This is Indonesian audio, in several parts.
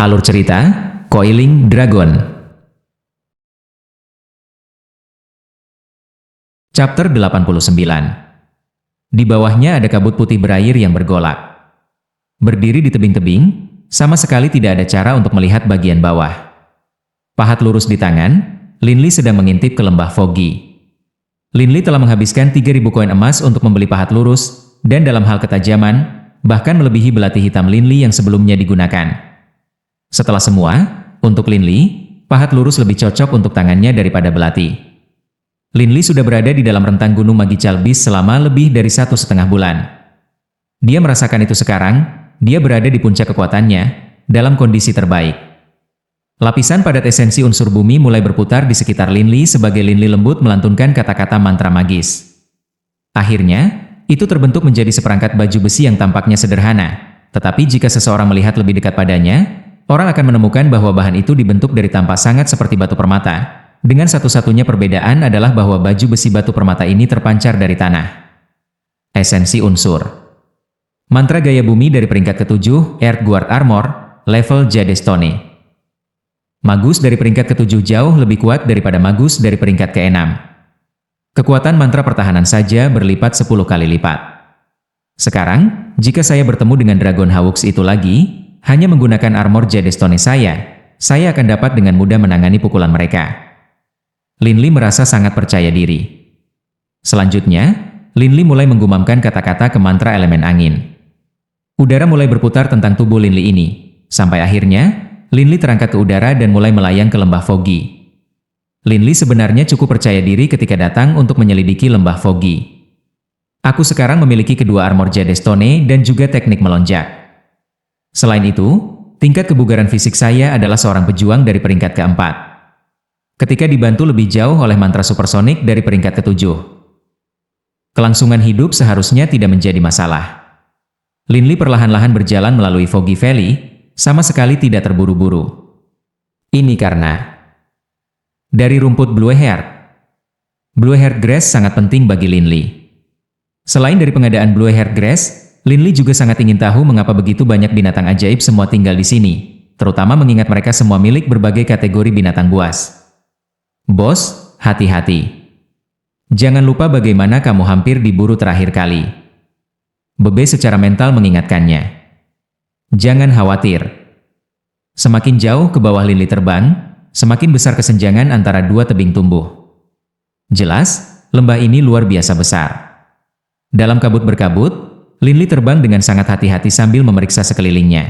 Alur cerita, Coiling Dragon. Chapter 89. Di bawahnya ada kabut putih berair yang bergolak. Berdiri di tebing-tebing, sama sekali tidak ada cara untuk melihat bagian bawah. Pahat lurus di tangan, Linli sedang mengintip ke lembah Foggy. Linli telah menghabiskan 3.000 koin emas untuk membeli pahat lurus, dan dalam hal ketajaman, bahkan melebihi belati hitam Linli yang sebelumnya digunakan. Setelah semua, untuk Linli, pahat lurus lebih cocok untuk tangannya daripada belati. Linli sudah berada di dalam rentang gunung Magical Beast selama lebih dari 1,5 bulan. Dia merasakan itu sekarang, dia berada di puncak kekuatannya, dalam kondisi terbaik. Lapisan padat esensi unsur bumi mulai berputar di sekitar Linli sebagai Linli lembut melantunkan kata-kata mantra magis. Akhirnya, itu terbentuk menjadi seperangkat baju besi yang tampaknya sederhana, tetapi jika seseorang melihat lebih dekat padanya, orang akan menemukan bahwa bahan itu dibentuk dari tampak sangat seperti batu permata, dengan satu-satunya perbedaan adalah bahwa baju besi batu permata ini terpancar dari tanah. Esensi unsur. Mantra gaya bumi dari peringkat ke-7, Earth Guard Armor, level Jadestone. Magus dari peringkat ke-7 jauh lebih kuat daripada Magus dari peringkat ke-6. Kekuatan mantra pertahanan saja berlipat 10 kali lipat. Sekarang, jika saya bertemu dengan Dragon Hawks itu lagi, hanya menggunakan armor Jadestone saya akan dapat dengan mudah menangani pukulan mereka. Linli merasa sangat percaya diri. Selanjutnya, Linli mulai menggumamkan kata-kata ke mantra elemen angin. Udara mulai berputar tentang tubuh Linli ini, sampai akhirnya, Linli terangkat ke udara dan mulai melayang ke lembah Foggy. Linli sebenarnya cukup percaya diri ketika datang untuk menyelidiki lembah Foggy. Aku sekarang memiliki kedua armor Jadestone dan juga teknik melonjak. Selain itu, tingkat kebugaran fisik saya adalah seorang pejuang dari peringkat ke-4. Ketika dibantu lebih jauh oleh mantra supersonik dari peringkat ke-7. Kelangsungan hidup seharusnya tidak menjadi masalah. Linli perlahan-lahan berjalan melalui Foggy Valley, sama sekali tidak terburu-buru. Ini karena dari rumput Blue Heart. Blue Heart Grass sangat penting bagi Linli. Selain dari pengadaan Blue Heart Grass, Linli juga sangat ingin tahu mengapa begitu banyak binatang ajaib semua tinggal di sini, terutama mengingat mereka semua milik berbagai kategori binatang buas. Bos, hati-hati. Jangan lupa bagaimana kamu hampir diburu terakhir kali. Bebe secara mental mengingatkannya. Jangan khawatir. Semakin jauh ke bawah Linli terbang, semakin besar kesenjangan antara dua tebing tumbuh. Jelas, lembah ini luar biasa besar. Dalam kabut berkabut, Linli terbang dengan sangat hati-hati sambil memeriksa sekelilingnya.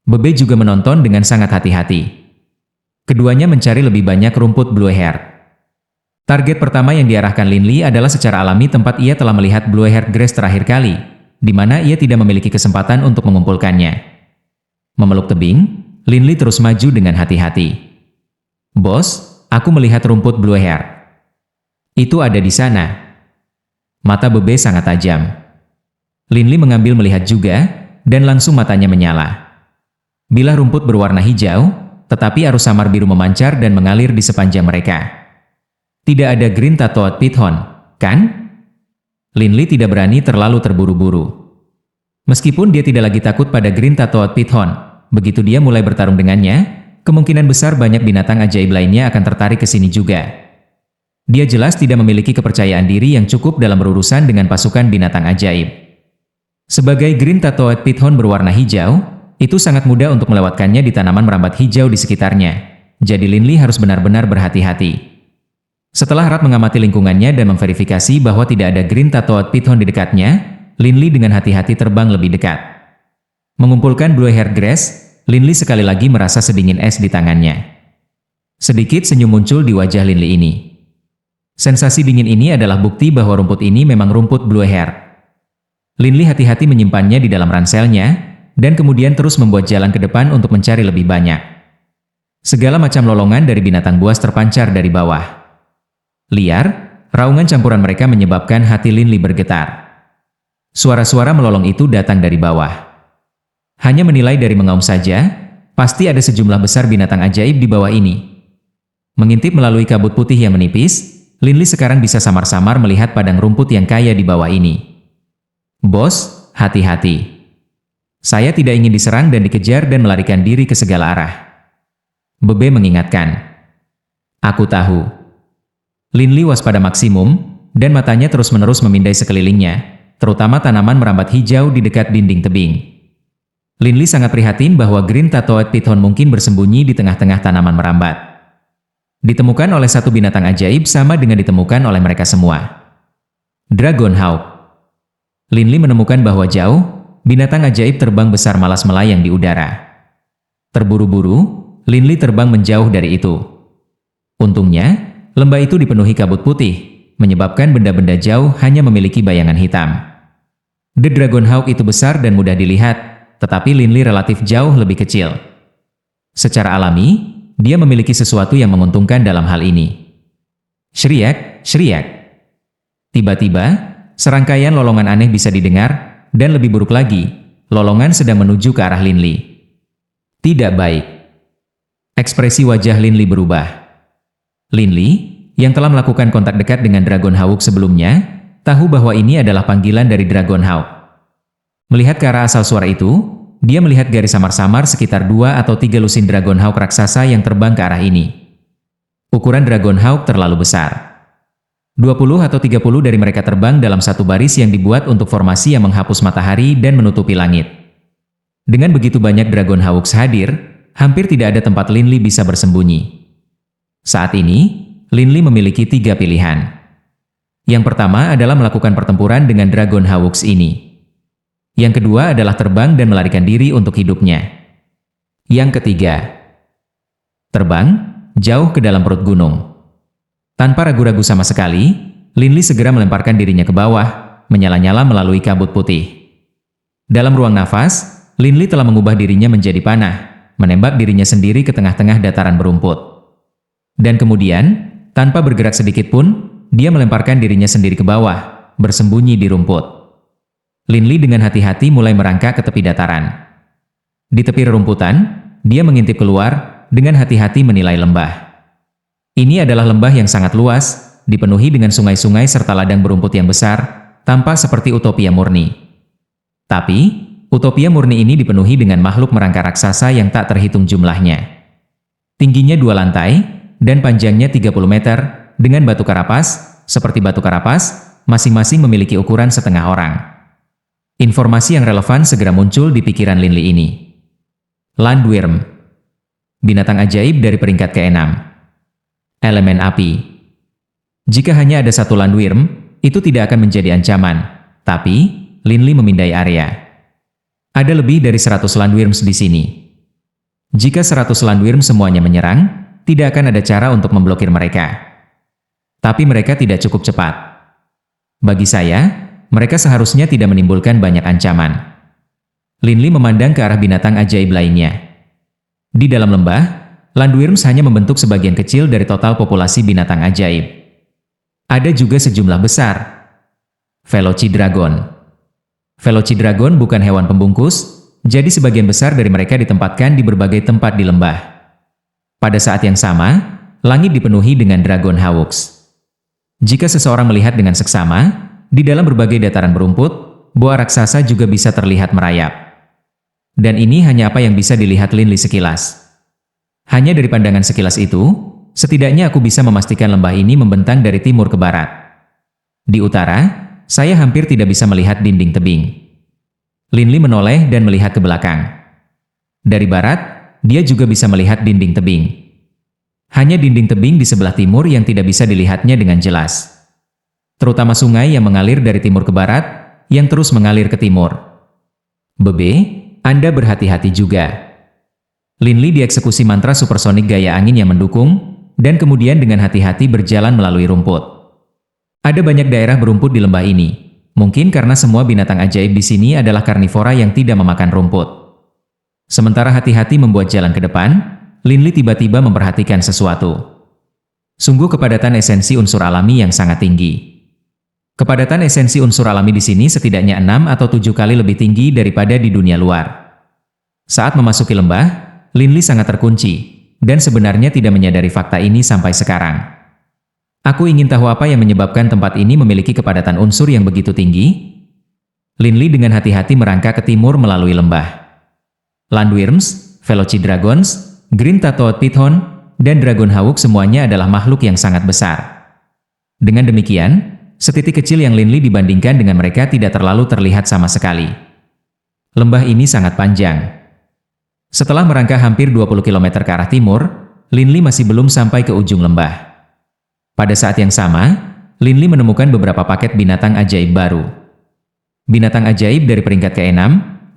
Bebe juga menonton dengan sangat hati-hati. Keduanya mencari lebih banyak rumput Blue Heart. Target pertama yang diarahkan Linli adalah secara alami tempat ia telah melihat Blue Heart Grass terakhir kali, di mana ia tidak memiliki kesempatan untuk mengumpulkannya. Memeluk tebing, Linli terus maju dengan hati-hati. Bos, aku melihat rumput Blue Heart. Itu ada di sana. Mata Bebe sangat tajam. Linli mengambil melihat juga, dan langsung matanya menyala. Bilah rumput berwarna hijau, tetapi arus samar biru memancar dan mengalir di sepanjang mereka. Tidak ada Green Tattooed Python, kan? Linli tidak berani terlalu terburu-buru. Meskipun dia tidak lagi takut pada Green Tattooed Python, begitu dia mulai bertarung dengannya, kemungkinan besar banyak binatang ajaib lainnya akan tertarik ke sini juga. Dia jelas tidak memiliki kepercayaan diri yang cukup dalam berurusan dengan pasukan binatang ajaib. Sebagai Green Tattooed Python berwarna hijau, itu sangat mudah untuk melewatkannya di tanaman merambat hijau di sekitarnya. Jadi Linli harus benar-benar berhati-hati. Setelah erat mengamati lingkungannya dan memverifikasi bahwa tidak ada Green Tattooed Python di dekatnya, Linli dengan hati-hati terbang lebih dekat. Mengumpulkan Blue Heart Grass, Linli sekali lagi merasa sedingin es di tangannya. Sedikit senyum muncul di wajah Linli ini. Sensasi dingin ini adalah bukti bahwa rumput ini memang rumput Blue Heart. Linli hati-hati menyimpannya di dalam ranselnya, dan kemudian terus membuat jalan ke depan untuk mencari lebih banyak. Segala macam lolongan dari binatang buas terpancar dari bawah. Liar, raungan campuran mereka menyebabkan hati Linli bergetar. Suara-suara melolong itu datang dari bawah. Hanya menilai dari mengaum saja, pasti ada sejumlah besar binatang ajaib di bawah ini. Mengintip melalui kabut putih yang menipis, Linli sekarang bisa samar-samar melihat padang rumput yang kaya di bawah ini. Bos, hati-hati. Saya tidak ingin diserang dan dikejar dan melarikan diri ke segala arah. Bebe mengingatkan. Aku tahu. Linli waspada maksimum, dan matanya terus-menerus memindai sekelilingnya, terutama tanaman merambat hijau di dekat dinding tebing. Linli sangat prihatin bahwa Green Tattooed Python mungkin bersembunyi di tengah-tengah tanaman merambat. Ditemukan oleh satu binatang ajaib sama dengan ditemukan oleh mereka semua. Dragon Hawk. Linli menemukan bahwa jauh, binatang ajaib terbang besar malas melayang di udara. Terburu-buru, Linli terbang menjauh dari itu. Untungnya, lembah itu dipenuhi kabut putih, menyebabkan benda-benda jauh hanya memiliki bayangan hitam. The Dragon Hawk itu besar dan mudah dilihat, tetapi Linli relatif jauh lebih kecil. Secara alami, dia memiliki sesuatu yang menguntungkan dalam hal ini. Shriek, shriek. Tiba-tiba, serangkaian lolongan aneh bisa didengar, dan lebih buruk lagi, lolongan sedang menuju ke arah Linli. Tidak baik. Ekspresi wajah Linli berubah. Linli, yang telah melakukan kontak dekat dengan Dragon Hawk sebelumnya, tahu bahwa ini adalah panggilan dari Dragon Hawk. Melihat ke arah asal suara itu, dia melihat garis samar-samar sekitar 2 atau 3 lusin Dragon Hawk raksasa yang terbang ke arah ini. Ukuran Dragon Hawk terlalu besar. 20 atau 30 dari mereka terbang dalam satu baris yang dibuat untuk formasi yang menghapus matahari dan menutupi langit. Dengan begitu banyak Dragon Hawks hadir, hampir tidak ada tempat Linli bisa bersembunyi. Saat ini, Linli memiliki 3 pilihan. Yang pertama adalah melakukan pertempuran dengan Dragon Hawks ini. Yang kedua adalah terbang dan melarikan diri untuk hidupnya. Yang ketiga, terbang jauh ke dalam perut gunung. Tanpa ragu-ragu sama sekali, Linli segera melemparkan dirinya ke bawah, menyala-nyala melalui kabut putih. Dalam ruang nafas, Linli telah mengubah dirinya menjadi panah, menembak dirinya sendiri ke tengah-tengah dataran berumput. Dan kemudian, tanpa bergerak sedikit pun, dia melemparkan dirinya sendiri ke bawah, bersembunyi di rumput. Linli dengan hati-hati mulai merangkak ke tepi dataran. Di tepi rerumputan, dia mengintip keluar, dengan hati-hati menilai lembah. Ini adalah lembah yang sangat luas, dipenuhi dengan sungai-sungai serta ladang berumput yang besar, tampak seperti utopia murni. Tapi, utopia murni ini dipenuhi dengan makhluk merangkak raksasa yang tak terhitung jumlahnya. Tingginya 2 lantai, dan panjangnya 30 meter, dengan batu karapas, seperti batu karapas, masing-masing memiliki ukuran setengah orang. Informasi yang relevan segera muncul di pikiran Linli ini. Landworm. Binatang ajaib dari peringkat ke-6. Elemen api. Jika hanya ada satu landworm, itu tidak akan menjadi ancaman. Tapi, Linli memindai area. Ada lebih dari 100 landworms di sini. Jika 100 landworm semuanya menyerang, tidak akan ada cara untuk memblokir mereka. Tapi mereka tidak cukup cepat. Bagi saya, mereka seharusnya tidak menimbulkan banyak ancaman. Linli memandang ke arah binatang ajaib lainnya. Di dalam lembah, landworms hanya membentuk sebagian kecil dari total populasi binatang ajaib. Ada juga sejumlah besar. Velocidragon. Velocidragon bukan hewan pembungkus, jadi sebagian besar dari mereka ditempatkan di berbagai tempat di lembah. Pada saat yang sama, langit dipenuhi dengan Dragon Hawks. Jika seseorang melihat dengan seksama, di dalam berbagai dataran berumput, boa raksasa juga bisa terlihat merayap. Dan ini hanya apa yang bisa dilihat Linli sekilas. Hanya dari pandangan sekilas itu, setidaknya aku bisa memastikan lembah ini membentang dari timur ke barat. Di utara, saya hampir tidak bisa melihat dinding tebing. Linli menoleh dan melihat ke belakang. Dari barat, dia juga bisa melihat dinding tebing. Hanya dinding tebing di sebelah timur yang tidak bisa dilihatnya dengan jelas. Terutama sungai yang mengalir dari timur ke barat, yang terus mengalir ke timur. Bebe, Anda berhati-hati juga. Linli dieksekusi mantra supersonik gaya angin yang mendukung, dan kemudian dengan hati-hati berjalan melalui rumput. Ada banyak daerah berumput di lembah ini, mungkin karena semua binatang ajaib di sini adalah karnivora yang tidak memakan rumput. Sementara hati-hati membuat jalan ke depan, Linli tiba-tiba memperhatikan sesuatu. Sungguh kepadatan esensi unsur alami yang sangat tinggi. Kepadatan esensi unsur alami di sini setidaknya 6 atau 7 kali lebih tinggi daripada di dunia luar. Saat memasuki lembah, Linli sangat terkunci, dan sebenarnya tidak menyadari fakta ini sampai sekarang. Aku ingin tahu apa yang menyebabkan tempat ini memiliki kepadatan unsur yang begitu tinggi. Linli dengan hati-hati merangkak ke timur melalui lembah. Landworms, Velocidragons, Green Tattooed Python, dan Dragon Hawk semuanya adalah makhluk yang sangat besar. Dengan demikian, setitik kecil yang Linli dibandingkan dengan mereka tidak terlalu terlihat sama sekali. Lembah ini sangat panjang. Setelah merangkak hampir 20 km ke arah timur, Linli masih belum sampai ke ujung lembah. Pada saat yang sama, Linli menemukan beberapa paket binatang ajaib baru. Binatang ajaib dari peringkat ke-6,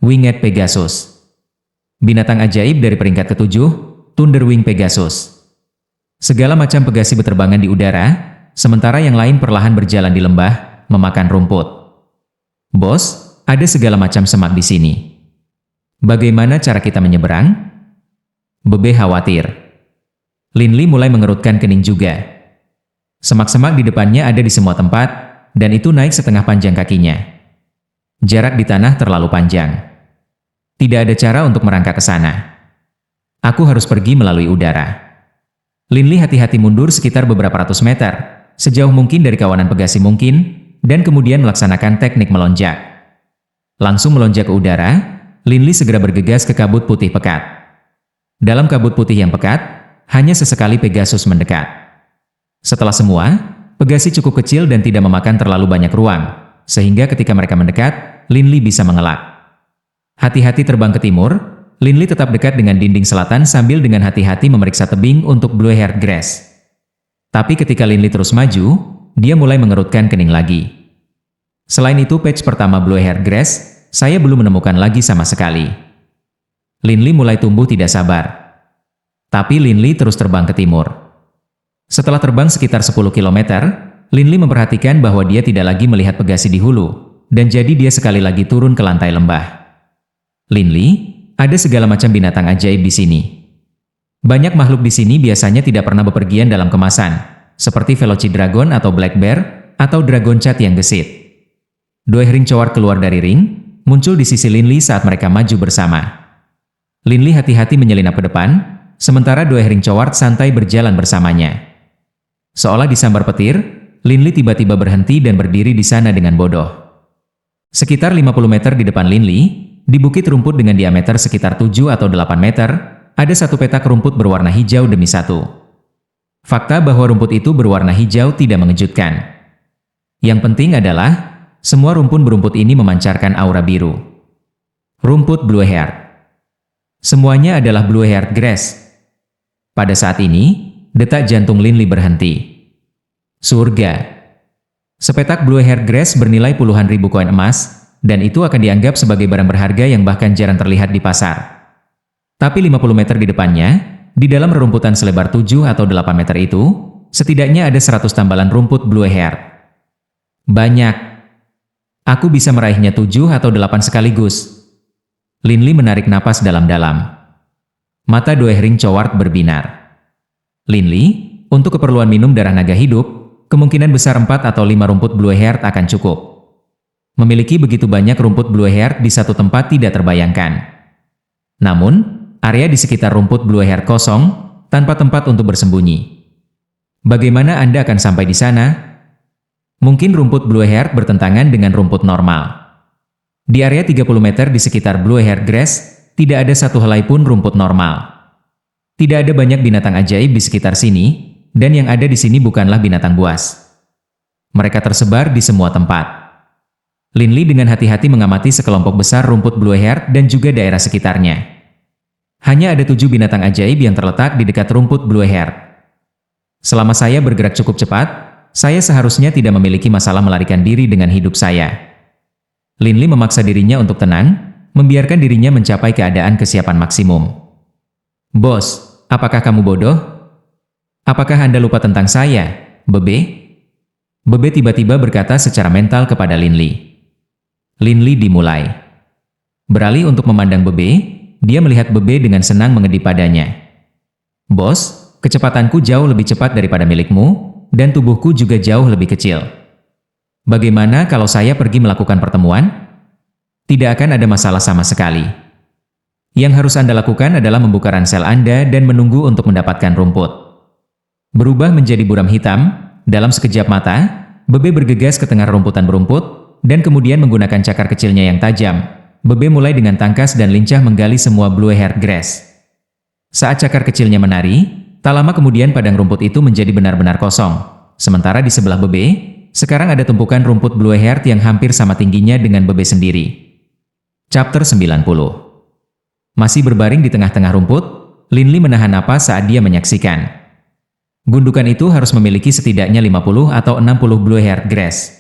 Winged Pegasus. Binatang ajaib dari peringkat ke-7, Thunderwing Pegasus. Segala macam pegasi beterbangan di udara, sementara yang lain perlahan berjalan di lembah, memakan rumput. Bos, ada segala macam semak di sini. Bagaimana cara kita menyeberang? Bebe khawatir. Linli mulai mengerutkan kening juga. Semak-semak di depannya ada di semua tempat, dan itu naik setengah panjang kakinya. Jarak di tanah terlalu panjang. Tidak ada cara untuk merangkak ke sana. Aku harus pergi melalui udara. Linli hati-hati mundur sekitar beberapa ratus meter, sejauh mungkin dari kawanan pegasi mungkin, dan kemudian melaksanakan teknik melonjak. Langsung melonjak ke udara, Linli segera bergegas ke kabut putih pekat. Dalam kabut putih yang pekat, hanya sesekali Pegasus mendekat. Setelah semua, pegasi cukup kecil dan tidak memakan terlalu banyak ruang, sehingga ketika mereka mendekat, Linli bisa mengelak. Hati-hati terbang ke timur, Linli tetap dekat dengan dinding selatan sambil dengan hati-hati memeriksa tebing untuk Blue-haired Grass. Tapi ketika Linli terus maju, dia mulai mengerutkan kening lagi. Selain itu patch pertama Blue-haired Grass, saya belum menemukan lagi sama sekali. Linli mulai tumbuh tidak sabar. Tapi Linli terus terbang ke timur. Setelah terbang sekitar 10 km, Linli memperhatikan bahwa dia tidak lagi melihat pegasi di hulu, dan jadi dia sekali lagi turun ke lantai lembah. Linli, ada segala macam binatang ajaib di sini. Banyak makhluk di sini biasanya tidak pernah bepergian dalam kemasan, seperti Velocidragon atau Black Bear, atau Dragon Cat yang gesit. Dua ring coward keluar dari ring, muncul di sisi Linli saat mereka maju bersama. Linli hati-hati menyelinap ke depan, sementara dua ring coward santai berjalan bersamanya. Seolah disambar petir, Linli tiba-tiba berhenti dan berdiri di sana dengan bodoh. Sekitar 50 meter di depan Linli, di bukit rumput dengan diameter sekitar 7 atau 8 meter, ada satu petak rumput berwarna hijau demi satu. Fakta bahwa rumput itu berwarna hijau tidak mengejutkan. Yang penting adalah, semua rumpun berumput ini memancarkan aura biru. Rumput Blue-haired. Semuanya adalah Blue-haired Grass. Pada saat ini, detak jantung Linli berhenti. Surga. Sepetak Blue-haired Grass bernilai puluhan ribu koin emas, dan itu akan dianggap sebagai barang berharga yang bahkan jarang terlihat di pasar. Tapi 50 meter di depannya, di dalam rerumputan selebar 7 atau 8 meter itu, setidaknya ada 100 tambalan rumput Blue-haired. Banyak. Aku bisa meraihnya 7 atau 8 sekaligus. Linli menarik napas dalam-dalam. Mata dua ring coward berbinar. Linli, untuk keperluan minum darah naga hidup, kemungkinan besar 4 atau 5 rumput Blue-haired akan cukup. Memiliki begitu banyak rumput Blue-haired di satu tempat tidak terbayangkan. Namun, area di sekitar rumput Blue-haired kosong, tanpa tempat untuk bersembunyi. Bagaimana Anda akan sampai di sana? Mungkin rumput Blue-haired bertentangan dengan rumput normal. Di area 30 meter di sekitar Blue-haired Grass, tidak ada satu helai pun rumput normal. Tidak ada banyak binatang ajaib di sekitar sini, dan yang ada di sini bukanlah binatang buas. Mereka tersebar di semua tempat. Linli dengan hati-hati mengamati sekelompok besar rumput Blue-haired dan juga daerah sekitarnya. Hanya ada 7 binatang ajaib yang terletak di dekat rumput Blue-haired. Selama saya bergerak cukup cepat, saya seharusnya tidak memiliki masalah melarikan diri dengan hidup saya. Linli memaksa dirinya untuk tenang, membiarkan dirinya mencapai keadaan kesiapan maksimum. Bos, apakah kamu bodoh? Apakah Anda lupa tentang saya, Bebe? Bebe tiba-tiba berkata secara mental kepada Linli. Linli dimulai. Beralih untuk memandang Bebe, dia melihat Bebe dengan senang mengedip padanya. Bos, kecepatanku jauh lebih cepat daripada milikmu, dan tubuhku juga jauh lebih kecil. Bagaimana kalau saya pergi melakukan pertemuan? Tidak akan ada masalah sama sekali. Yang harus Anda lakukan adalah membuka ransel Anda dan menunggu untuk mendapatkan rumput. Berubah menjadi buram hitam, dalam sekejap mata, Bebe bergegas ke tengah rumputan berumput, dan kemudian menggunakan cakar kecilnya yang tajam, Bebe mulai dengan tangkas dan lincah menggali semua blue-haired grass. Saat cakar kecilnya menari, tak lama kemudian padang rumput itu menjadi benar-benar kosong. Sementara di sebelah Bebe, sekarang ada tumpukan rumput blue-haired yang hampir sama tingginya dengan Bebe sendiri. Chapter 90. Masih berbaring di tengah-tengah rumput, Linli menahan napas saat dia menyaksikan. Gundukan itu harus memiliki setidaknya 50 atau 60 blue-haired grass.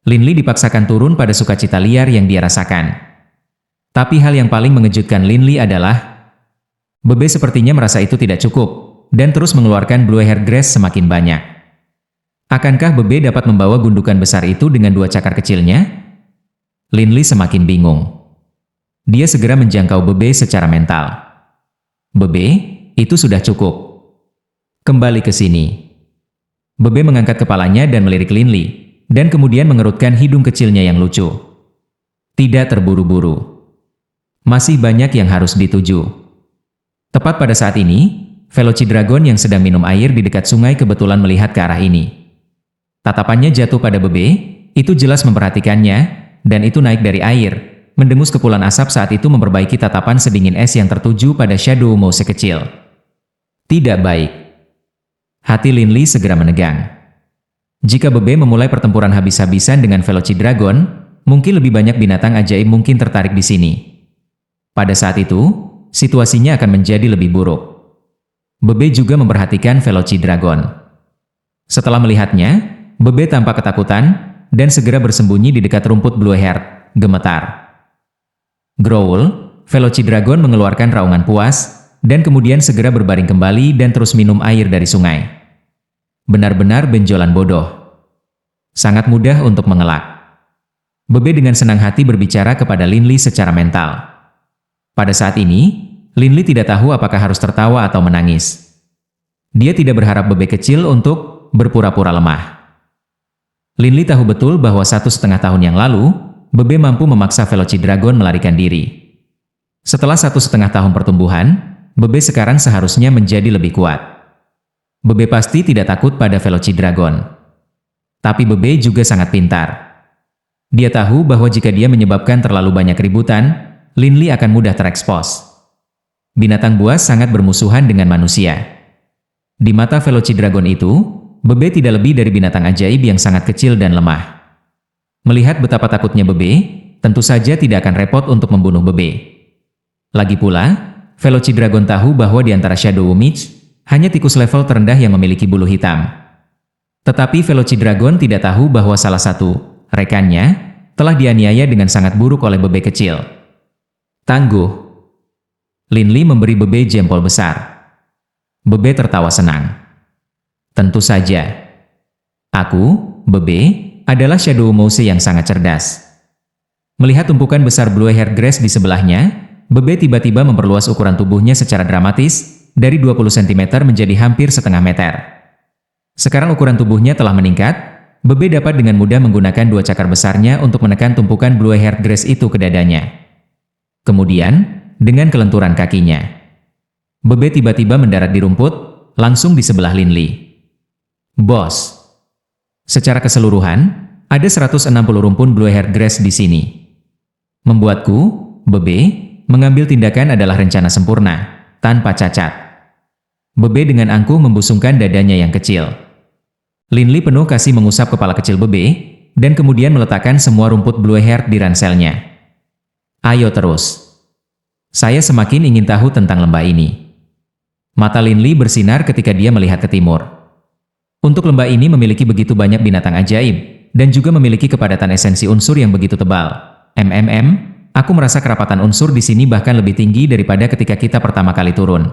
Linli dipaksakan turun pada sukacita liar yang dia rasakan. Tapi hal yang paling mengejutkan Linli adalah Bebe sepertinya merasa itu tidak cukup, dan terus mengeluarkan blue-haired grass semakin banyak. Akankah Bebe dapat membawa gundukan besar itu dengan dua cakar kecilnya? Linli semakin bingung. Dia segera menjangkau Bebe secara mental. Bebe, itu sudah cukup. Kembali ke sini. Bebe mengangkat kepalanya dan melirik Linli, dan kemudian mengerutkan hidung kecilnya yang lucu. Tidak terburu-buru. Masih banyak yang harus dituju. Tepat pada saat ini, Velocidragon yang sedang minum air di dekat sungai kebetulan melihat ke arah ini. Tatapannya jatuh pada Bebe, itu jelas memperhatikannya, dan itu naik dari air, mendengus kepulan asap saat itu memperbaiki tatapan sedingin es yang tertuju pada Shadow Mouse kecil. Tidak baik. Hati Linli segera menegang. Jika Bebe memulai pertempuran habis-habisan dengan Velocidragon, mungkin lebih banyak binatang ajaib mungkin tertarik di sini. Pada saat itu, situasinya akan menjadi lebih buruk. Bebe juga memperhatikan Velocidragon. Setelah melihatnya, Bebe tampak ketakutan dan segera bersembunyi di dekat rumput blue-haired, gemetar. Growl, Velocidragon mengeluarkan raungan puas, dan kemudian segera berbaring kembali dan terus minum air dari sungai. Benar-benar benjolan bodoh. Sangat mudah untuk mengelak. Bebe dengan senang hati berbicara kepada Linli secara mental. Pada saat ini, Linli tidak tahu apakah harus tertawa atau menangis. Dia tidak berharap Bebe kecil untuk berpura-pura lemah. Linli tahu betul bahwa 1,5 tahun yang lalu, Bebe mampu memaksa Velocidragon melarikan diri. Setelah 1,5 tahun pertumbuhan, Bebe sekarang seharusnya menjadi lebih kuat. Bebe pasti tidak takut pada Velocidragon. Tapi Bebe juga sangat pintar. Dia tahu bahwa jika dia menyebabkan terlalu banyak keributan, Linli akan mudah terekspos. Binatang buas sangat bermusuhan dengan manusia. Di mata Velocidragon itu, Bebe tidak lebih dari binatang ajaib yang sangat kecil dan lemah. Melihat betapa takutnya Bebe, tentu saja tidak akan repot untuk membunuh Bebe. Lagi pula, Velocidragon tahu bahwa di antara Shadow Mage, hanya tikus level terendah yang memiliki bulu hitam. Tetapi Velocidragon tidak tahu bahwa salah satu rekannya telah dianiaya dengan sangat buruk oleh Bebe kecil. Tangguh. Linli memberi Bebe jempol besar. Bebe tertawa senang. Tentu saja. Aku, Bebe, adalah Shadow Mouse yang sangat cerdas. Melihat tumpukan besar blue-haired grass di sebelahnya, Bebe tiba-tiba memperluas ukuran tubuhnya secara dramatis, dari 20 cm menjadi hampir setengah meter. Sekarang ukuran tubuhnya telah meningkat, Bebe dapat dengan mudah menggunakan dua cakar besarnya untuk menekan tumpukan blue-haired grass itu ke dadanya. Kemudian, dengan kelenturan kakinya, Bebe tiba-tiba mendarat di rumput, langsung di sebelah Linli. Bos. Secara keseluruhan, ada 160 rumpun blue-haired grass di sini. Membuatku, Bebe, mengambil tindakan adalah rencana sempurna, tanpa cacat. Bebe dengan angkuh membusungkan dadanya yang kecil. Linli penuh kasih mengusap kepala kecil Bebe, dan kemudian meletakkan semua rumput blue-haired di ranselnya. Ayo terus. Saya semakin ingin tahu tentang lembah ini. Mata Linli bersinar ketika dia melihat ke timur. Untuk lembah ini memiliki begitu banyak binatang ajaib, dan juga memiliki kepadatan esensi unsur yang begitu tebal. Aku merasa kerapatan unsur di sini bahkan lebih tinggi daripada ketika kita pertama kali turun.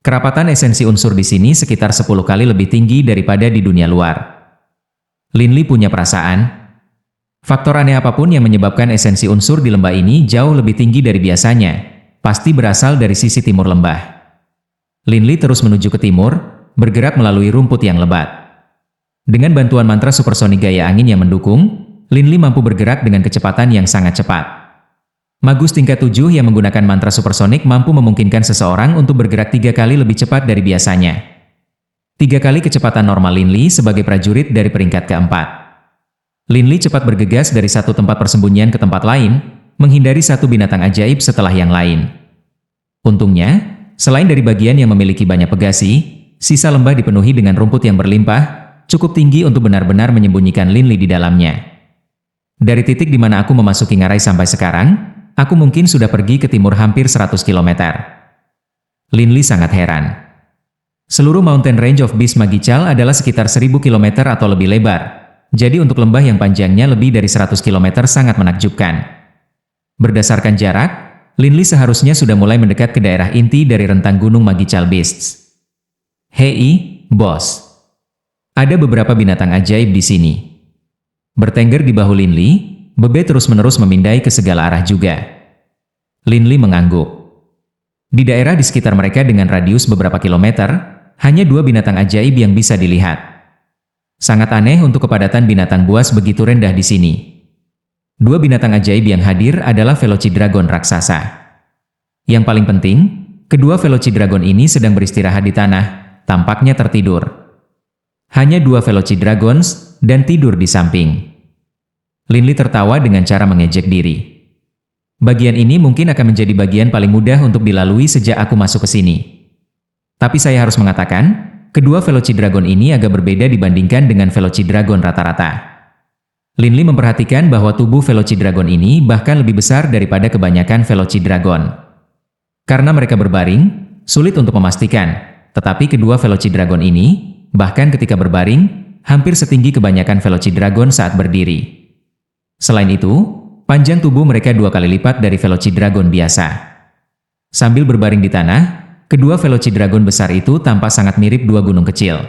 Kerapatan esensi unsur di sini sekitar 10 kali lebih tinggi daripada di dunia luar. Linli punya perasaan. Faktor aneh apapun yang menyebabkan esensi unsur di lembah ini jauh lebih tinggi dari biasanya, pasti berasal dari sisi timur lembah. Linli terus menuju ke timur, bergerak melalui rumput yang lebat. Dengan bantuan mantra supersonik gaya angin yang mendukung, Linli mampu bergerak dengan kecepatan yang sangat cepat. Magus tingkat 7 yang menggunakan mantra supersonik mampu memungkinkan seseorang untuk bergerak 3 kali lebih cepat dari biasanya. 3 kali kecepatan normal Linli sebagai prajurit dari peringkat keempat. Linli cepat bergegas dari satu tempat persembunyian ke tempat lain, menghindari satu binatang ajaib setelah yang lain. Untungnya, selain dari bagian yang memiliki banyak pegasi, sisa lembah dipenuhi dengan rumput yang berlimpah, cukup tinggi untuk benar-benar menyembunyikan Linli di dalamnya. Dari titik di mana aku memasuki ngarai sampai sekarang, aku mungkin sudah pergi ke timur hampir 100 km. Linli sangat heran. Seluruh mountain range of Beast Magical adalah sekitar 1000 km atau lebih lebar. Jadi untuk lembah yang panjangnya lebih dari 100 km sangat menakjubkan. Berdasarkan jarak, Linli seharusnya sudah mulai mendekat ke daerah inti dari rentang gunung Magical Beasts. Hei, bos. Ada beberapa binatang ajaib di sini. Bertengger di bahu Linli, Bebe terus-menerus memindai ke segala arah juga. Linli mengangguk. Di daerah di sekitar mereka dengan radius beberapa kilometer, hanya 2 binatang ajaib yang bisa dilihat. Sangat aneh untuk kepadatan binatang buas begitu rendah di sini. 2 binatang ajaib yang hadir adalah Velocidragon raksasa. Yang paling penting, kedua Velocidragon ini sedang beristirahat di tanah, tampaknya tertidur. Hanya 2 Velocidragons dan tidur di samping. Linli tertawa dengan cara mengejek diri. Bagian ini mungkin akan menjadi bagian paling mudah untuk dilalui sejak aku masuk ke sini. Tapi saya harus mengatakan, kedua Velocidragon ini agak berbeda dibandingkan dengan Velocidragon rata-rata. Linli memperhatikan bahwa tubuh Velocidragon ini bahkan lebih besar daripada kebanyakan Velocidragon. Karena mereka berbaring, sulit untuk memastikan, tetapi kedua Velocidragon ini, bahkan ketika berbaring, hampir setinggi kebanyakan Velocidragon saat berdiri. Selain itu, panjang tubuh mereka 2 kali lipat dari Velocidragon biasa. Sambil berbaring di tanah, kedua Velocidragon besar itu tampak sangat mirip 2 gunung kecil.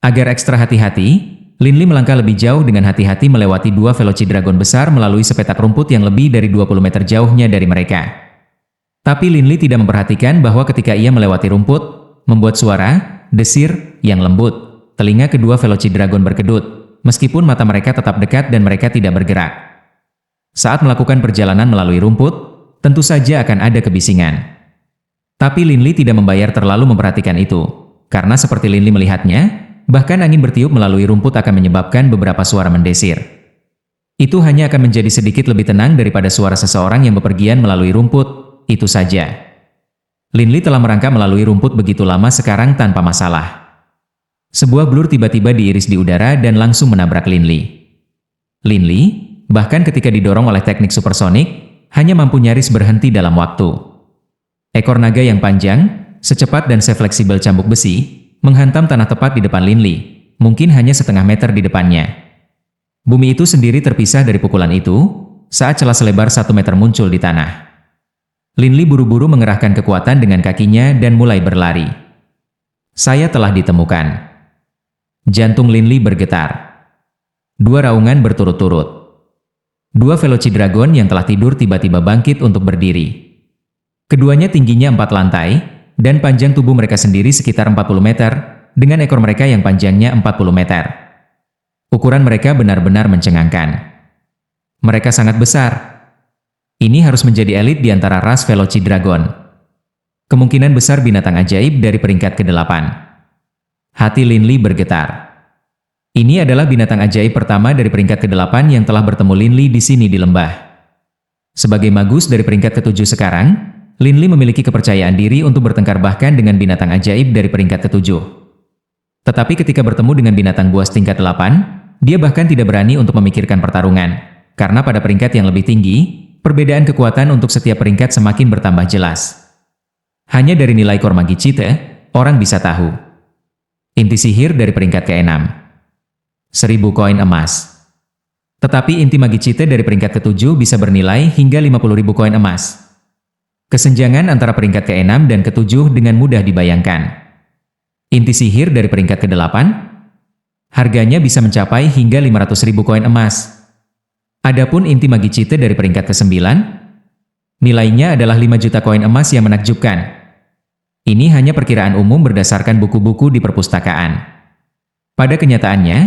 Agar ekstra hati-hati, Linli melangkah lebih jauh dengan hati-hati melewati 2 Velocidragon besar melalui sepetak rumput yang lebih dari 20 meter jauhnya dari mereka. Tapi Linli tidak memperhatikan bahwa ketika ia melewati rumput, membuat suara, desir, yang lembut. Telinga kedua Velocidragon berkedut, meskipun mata mereka tetap dekat dan mereka tidak bergerak. Saat melakukan perjalanan melalui rumput, tentu saja akan ada kebisingan. Tapi Linli tidak membayar terlalu memperhatikan itu, karena seperti Linli melihatnya, bahkan angin bertiup melalui rumput akan menyebabkan beberapa suara mendesir. Itu hanya akan menjadi sedikit lebih tenang daripada suara seseorang yang bepergian melalui rumput, itu saja. Linli telah merangkak melalui rumput begitu lama sekarang tanpa masalah. Sebuah blur tiba-tiba diiris di udara dan langsung menabrak Linli. Linli, bahkan ketika didorong oleh teknik supersonik, hanya mampu nyaris berhenti dalam waktu. Ekor naga yang panjang, secepat dan sefleksibel cambuk besi, menghantam tanah tepat di depan Linli, mungkin hanya setengah meter di depannya. Bumi itu sendiri terpisah dari pukulan itu, saat celah selebar 1 meter muncul di tanah. Linli buru-buru mengerahkan kekuatan dengan kakinya dan mulai berlari. Saya telah ditemukan. Jantung Linli bergetar. 2 raungan berturut-turut. 2 Velocidragon yang telah tidur tiba-tiba bangkit untuk berdiri. Keduanya tingginya 4 lantai, dan panjang tubuh mereka sendiri sekitar 40 meter, dengan ekor mereka yang panjangnya 40 meter. Ukuran mereka benar-benar mencengangkan. Mereka sangat besar. Ini harus menjadi elit di antara ras Velocidragon. Kemungkinan besar binatang ajaib dari peringkat ke-8. Hati Linli bergetar. Ini adalah binatang ajaib pertama dari peringkat ke-8 yang telah bertemu Linli di sini di lembah. Sebagai magus dari peringkat ke-7 sekarang, Linli memiliki kepercayaan diri untuk bertengkar bahkan dengan binatang ajaib dari peringkat ke-7. Tetapi ketika bertemu dengan binatang buas tingkat 8, dia bahkan tidak berani untuk memikirkan pertarungan, karena pada peringkat yang lebih tinggi, perbedaan kekuatan untuk setiap peringkat semakin bertambah jelas. Hanya dari nilai Core Magicite, orang bisa tahu. Inti sihir dari peringkat ke-6. 1000 koin emas. Tetapi inti Magicite dari peringkat ke-7 bisa bernilai hingga 50.000 koin emas. Kesenjangan antara peringkat ke-6 dan ke-7 dengan mudah dibayangkan. Inti sihir dari peringkat ke-8, harganya bisa mencapai hingga 500.000 koin emas. Adapun inti Magicite dari peringkat ke-9, nilainya adalah 5 juta koin emas yang menakjubkan. Ini hanya perkiraan umum berdasarkan buku-buku di perpustakaan. Pada kenyataannya,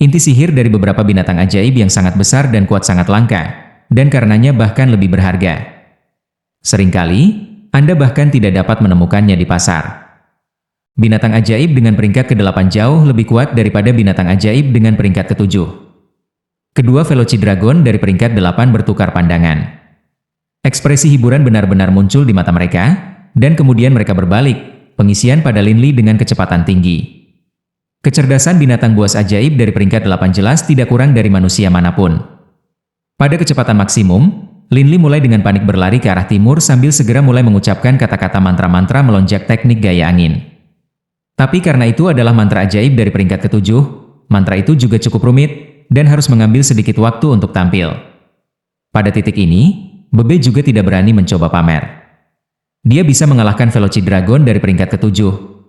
inti sihir dari beberapa binatang ajaib yang sangat besar dan kuat sangat langka, dan karenanya bahkan lebih berharga. Seringkali, Anda bahkan tidak dapat menemukannya di pasar. Binatang ajaib dengan peringkat ke-8 jauh lebih kuat daripada binatang ajaib dengan peringkat ke-7. Kedua Velocidragon dari peringkat 8 bertukar pandangan. Ekspresi hiburan benar-benar muncul di mata mereka, dan kemudian mereka berbalik, pengisian pada Linli dengan kecepatan tinggi. Kecerdasan binatang buas ajaib dari peringkat 8 jelas tidak kurang dari manusia manapun. Pada kecepatan maksimum, Linli mulai dengan panik berlari ke arah timur sambil segera mulai mengucapkan kata-kata mantra-mantra melonjak teknik gaya angin. Tapi karena itu adalah mantra ajaib dari peringkat ke-7, mantra itu juga cukup rumit, dan harus mengambil sedikit waktu untuk tampil. Pada titik ini, Bebe juga tidak berani mencoba pamer. Dia bisa mengalahkan Velocidragon dari peringkat ke-7,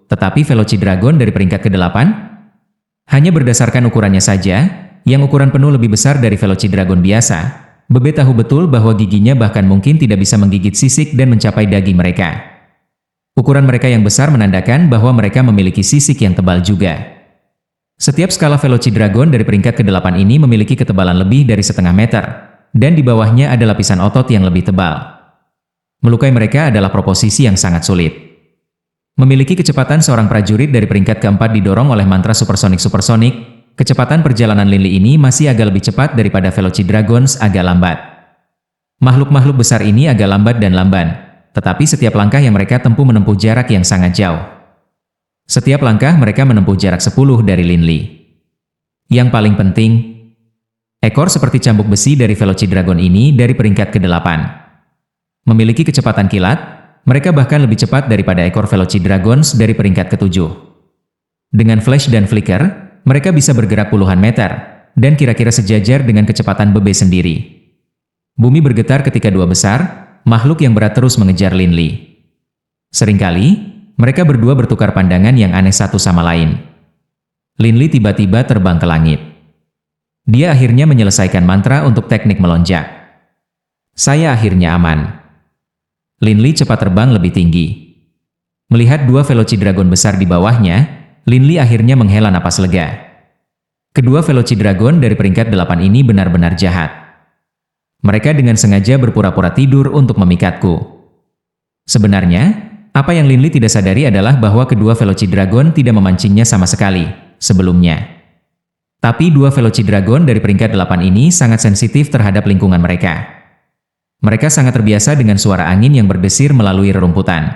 tetapi Velocidragon dari peringkat ke-8? Hanya berdasarkan ukurannya saja, yang ukuran penuh lebih besar dari Velocidragon biasa, Bebe tahu betul bahwa giginya bahkan mungkin tidak bisa menggigit sisik dan mencapai daging mereka. Ukuran mereka yang besar menandakan bahwa mereka memiliki sisik yang tebal juga. Setiap skala Velocidragon dari peringkat ke-8 ini memiliki ketebalan lebih dari setengah meter, dan di bawahnya ada lapisan otot yang lebih tebal. Melukai mereka adalah proposisi yang sangat sulit. Memiliki kecepatan seorang prajurit dari peringkat ke-4 didorong oleh mantra supersonik, kecepatan perjalanan Linli ini masih agak lebih cepat daripada Velocidragons agak lambat. Makhluk-makhluk besar ini agak lambat dan lamban, tetapi setiap langkah yang mereka menempuh jarak yang sangat jauh. Setiap langkah mereka menempuh jarak 10 dari Linli. Yang paling penting, ekor seperti cambuk besi dari Velocidragon ini dari peringkat ke-8. Memiliki kecepatan kilat, mereka bahkan lebih cepat daripada ekor Velocidragons dari peringkat ke-7. Dengan flash dan flicker, mereka bisa bergerak puluhan meter, dan kira-kira sejajar dengan kecepatan Bebe sendiri. Bumi bergetar ketika dua besar, makhluk yang berat terus mengejar Linli. Seringkali, mereka berdua bertukar pandangan yang aneh satu sama lain. Linli tiba-tiba terbang ke langit. Dia akhirnya menyelesaikan mantra untuk teknik melonjak. Saya akhirnya aman. Linli cepat terbang lebih tinggi. Melihat dua Velocidragon besar di bawahnya, Linli akhirnya menghela napas lega. Kedua Velocidragon dari peringkat 8 ini benar-benar jahat. Mereka dengan sengaja berpura-pura tidur untuk memikatku. Sebenarnya, apa yang Linli tidak sadari adalah bahwa kedua Velocidragon tidak memancingnya sama sekali sebelumnya. Tapi dua Velocidragon dari peringkat 8 ini sangat sensitif terhadap lingkungan mereka. Mereka sangat terbiasa dengan suara angin yang berdesir melalui rerumputan.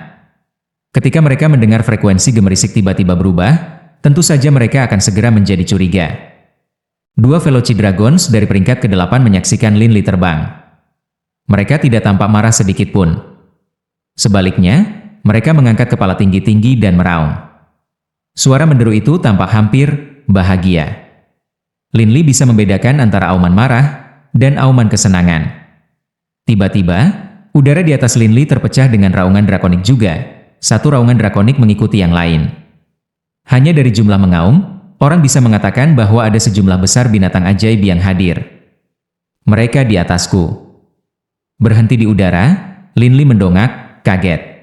Ketika mereka mendengar frekuensi gemerisik tiba-tiba berubah, tentu saja mereka akan segera menjadi curiga. Dua Velocidragons dari peringkat ke-8 menyaksikan Linli terbang. Mereka tidak tampak marah sedikit pun. Sebaliknya, mereka mengangkat kepala tinggi-tinggi dan meraung. Suara menderu itu tampak hampir bahagia. Linli bisa membedakan antara auman marah dan auman kesenangan. Tiba-tiba, udara di atas Linli terpecah dengan raungan drakonik juga. Satu raungan drakonik mengikuti yang lain. Hanya dari jumlah mengaum, orang bisa mengatakan bahwa ada sejumlah besar binatang ajaib yang hadir. Mereka di atasku. Berhenti di udara, Linli mendongak, kaget.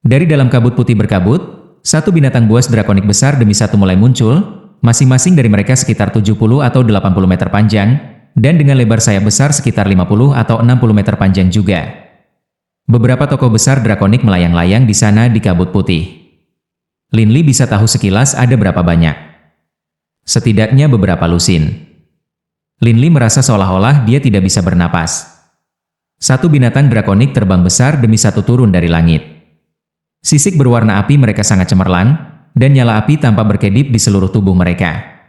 Dari dalam kabut putih berkabut, satu binatang buas drakonik besar demi satu mulai muncul, masing-masing dari mereka sekitar 70 atau 80 meter panjang, dan dengan lebar sayap besar sekitar 50 atau 60 meter panjang juga. Beberapa tokoh besar drakonik melayang-layang di sana di kabut putih. Linli bisa tahu sekilas ada berapa banyak. Setidaknya beberapa lusin. Linli merasa seolah-olah dia tidak bisa bernapas. Satu binatang drakonik terbang besar demi satu turun dari langit. Sisik berwarna api mereka sangat cemerlang, dan nyala api tampak berkedip di seluruh tubuh mereka.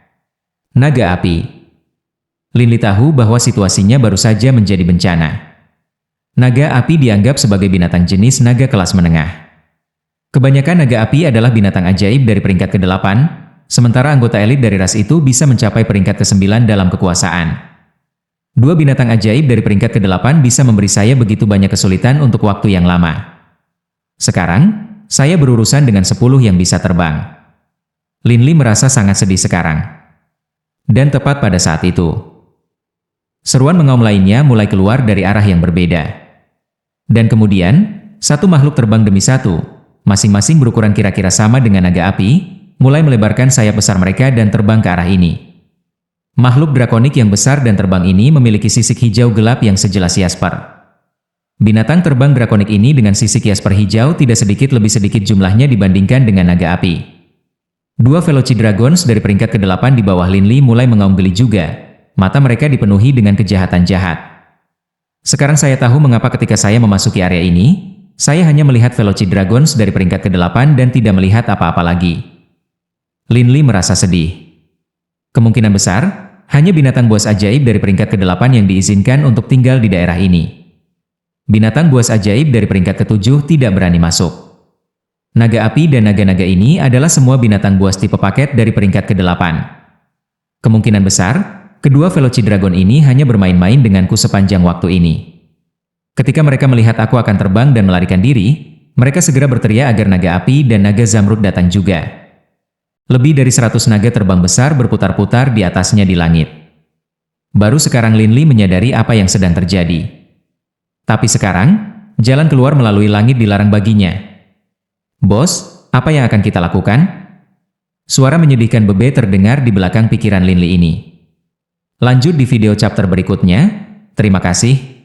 Naga api. Linli tahu bahwa situasinya baru saja menjadi bencana. Naga api dianggap sebagai binatang jenis naga kelas menengah. Kebanyakan naga api adalah binatang ajaib dari peringkat ke-8, sementara anggota elit dari ras itu bisa mencapai peringkat ke-9 dalam kekuasaan. Dua binatang ajaib dari peringkat ke-8 bisa memberi saya begitu banyak kesulitan untuk waktu yang lama. Sekarang, saya berurusan dengan 10 yang bisa terbang. Linli merasa sangat sedih sekarang. Dan tepat pada saat itu, seruan mengaum lainnya mulai keluar dari arah yang berbeda. Dan kemudian, satu makhluk terbang demi satu, masing-masing berukuran kira-kira sama dengan naga api, mulai melebarkan sayap besar mereka dan terbang ke arah ini. Makhluk drakonik yang besar dan terbang ini memiliki sisik hijau gelap yang sejelas Jasper. Binatang terbang drakonik ini dengan sisik Jasper hijau tidak sedikit lebih sedikit jumlahnya dibandingkan dengan naga api. Dua Velocidragons dari peringkat ke-8 di bawah Linli mulai mengaum geli juga. Mata mereka dipenuhi dengan kejahatan jahat. Sekarang saya tahu mengapa ketika saya memasuki area ini, saya hanya melihat Velocidragons dari peringkat ke-8 dan tidak melihat apa-apa lagi. Lin Li merasa sedih. Kemungkinan besar, hanya binatang buas ajaib dari peringkat ke-8 yang diizinkan untuk tinggal di daerah ini. Binatang buas ajaib dari peringkat ke-7 tidak berani masuk. Naga api dan naga-naga ini adalah semua binatang buas tipe paket dari peringkat ke-8. Kemungkinan besar, kedua Velocidragon ini hanya bermain-main denganku sepanjang waktu ini. Ketika mereka melihat aku akan terbang dan melarikan diri, mereka segera berteriak agar naga api dan naga zamrud datang juga. Lebih dari 100 naga terbang besar berputar-putar di atasnya di langit. Baru sekarang Lin Li menyadari apa yang sedang terjadi. Tapi sekarang, jalan keluar melalui langit dilarang baginya. Bos, apa yang akan kita lakukan? Suara menyedihkan Bebe terdengar di belakang pikiran Lin Li ini. Lanjut di video chapter berikutnya. Terima kasih.